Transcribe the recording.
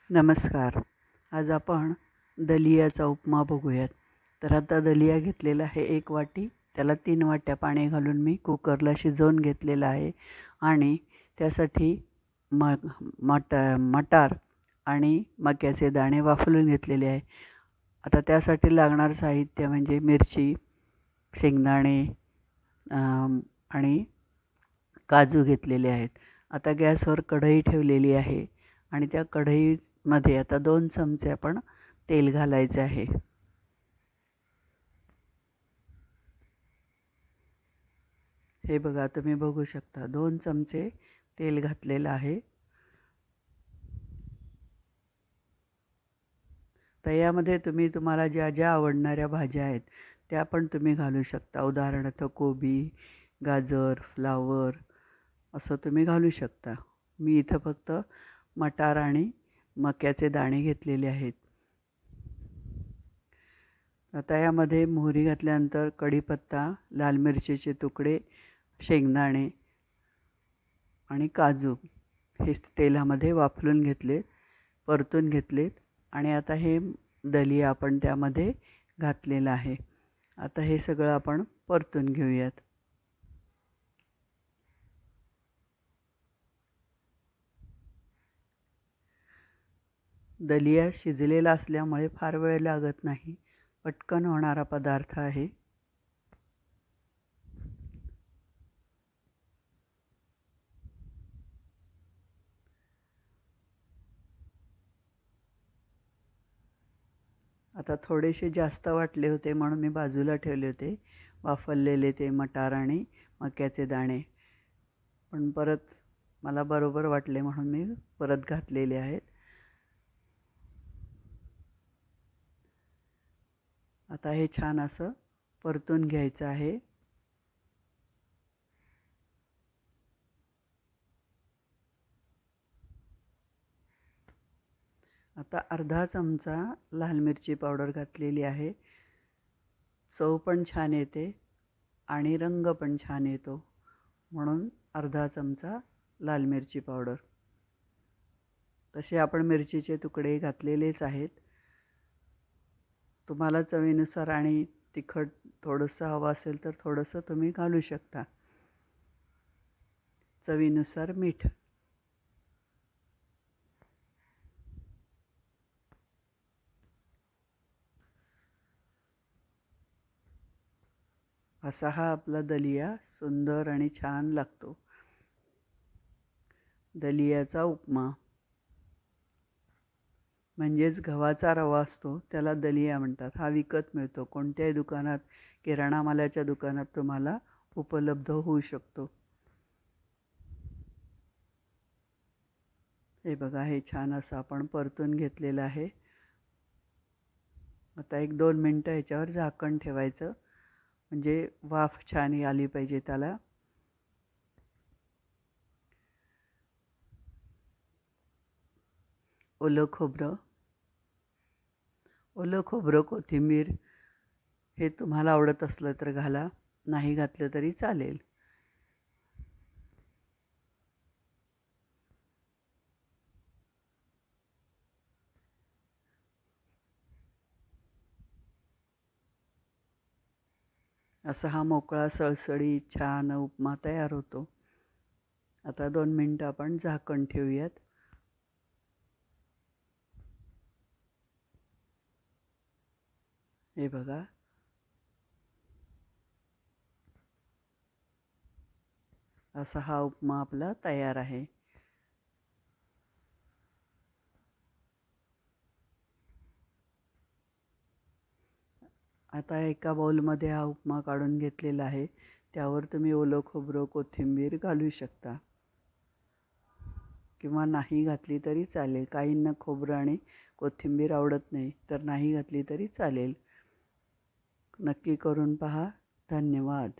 नमस्कार. आज आपण दलियाचा उपमा बघूयात. तर आता दलिया घेतलेला आहे 1 वाटी. त्याला 3 वाट्या पाणी घालून मी कुकरला शिजवून घेतलेलं आहे आणि त्यासाठी म मटार आणि मक्याचे दाणे वाफलून घेतलेले आहे. आता त्यासाठी लागणारं साहित्य म्हणजे मिरची, शेंगदाणे आणि काजू घेतलेले आहेत. आता गॅसवर कढई ठेवलेली आहे आणि त्या कढईमध्ये आता 2 चमचे आपण तेल घालायचे आहे. हे बघा, तुम्ही बघू शकता 2 चमचे तेल घातलेलं आहे. तर यामध्ये तुम्हाला ज्या ज्या आवडणाऱ्या भाज्या आहेत त्या पण तुम्ही घालू शकता. उदाहरणार्थ कोबी, गाजर, फ्लावर असं तुम्ही घालू शकता. मी इथं फक्त मटार आणि मक्याचे दाणे घेतलेले आहेत. आता यामध्ये मोहरी घातल्यानंतर कढीपत्ता, लाल मिरचीचे तुकडे, शेंगदाणे आणि काजू हे तेलामध्ये वाफलून घेतले, परतून घेतलेत आणि आता हे दलिया आपण त्यामध्ये घातलेलं आहे. आता हे सगळं आपण परतून घेऊयात. दलिया शिजलेला असल्यामुळे फार वेळ लागत नाही, पटकन होणारा पदार्थ आहे. आता थोडेसे जास्त वाटले होते म्हणून मी बाजूला ठेवले होते वाफवलेले ते मटार आणि मक्याचे दाणे, पण परत मला बरोबर वाटले म्हणून मी परत घातलेले आहेत. आता हे छान असं परतून घ्यायचं आहे. आता अर्धा चमचा लाल मिरची पावडर घातलेली आहे. चव पण छान येते आणि रंग पण छान येतो म्हणून अर्धा चमचा लाल मिरची पावडर. तसे आपण मिरचीचे तुकडे घातलेलेच आहेत. तुम्हाला चवीनुसार आणि तिखट थोडंसं हवं असेल तर थोडंसं तुम्ही घालू शकता. चवीनुसार मीठ. असा हा आपला दलिया सुंदर आणि छान लागतो. दलियाचा उपमा म्हणजेच गव्हाचा रवा असतो त्याला दलिया म्हणतात. हा विकत मिळतो. कोणत्याही दुकानात, किराणा मालाच्या दुकानात तुम्हाला उपलब्ध होऊ शकतो. हे बघा, हे छान असं आपण परतून घेतलेलं आहे. आता 1-2 मिनटं ह्याच्यावर झाकण ठेवायचं म्हणजे वाफ छान आली पाहिजे त्याला. ओलं खोबरं, कोथिंबीर हे तुम्हाला आवडत असलं तर घाला, नाही घातलं तरी चालेल. असा हा मोकळा सळसळीत छान उपमा तयार होतो. आता 2 मिनटं आपण झाकण ठेवूयात. हे बघा, असा हा उपमा आपला तयार आहे. आता एका बाउलमध्ये हा उपमा काढून घेतलेला आहे. त्यावर तुम्ही ओलं खोबरं, कोथिंबीर घालू शकता किंवा नाही घातली तरी चालेल. काहींना खोबरं आणि कोथिंबीर आवडत नाही, तर नाही घातली तरी चालेल. नक्की करून पहा. धन्यवाद.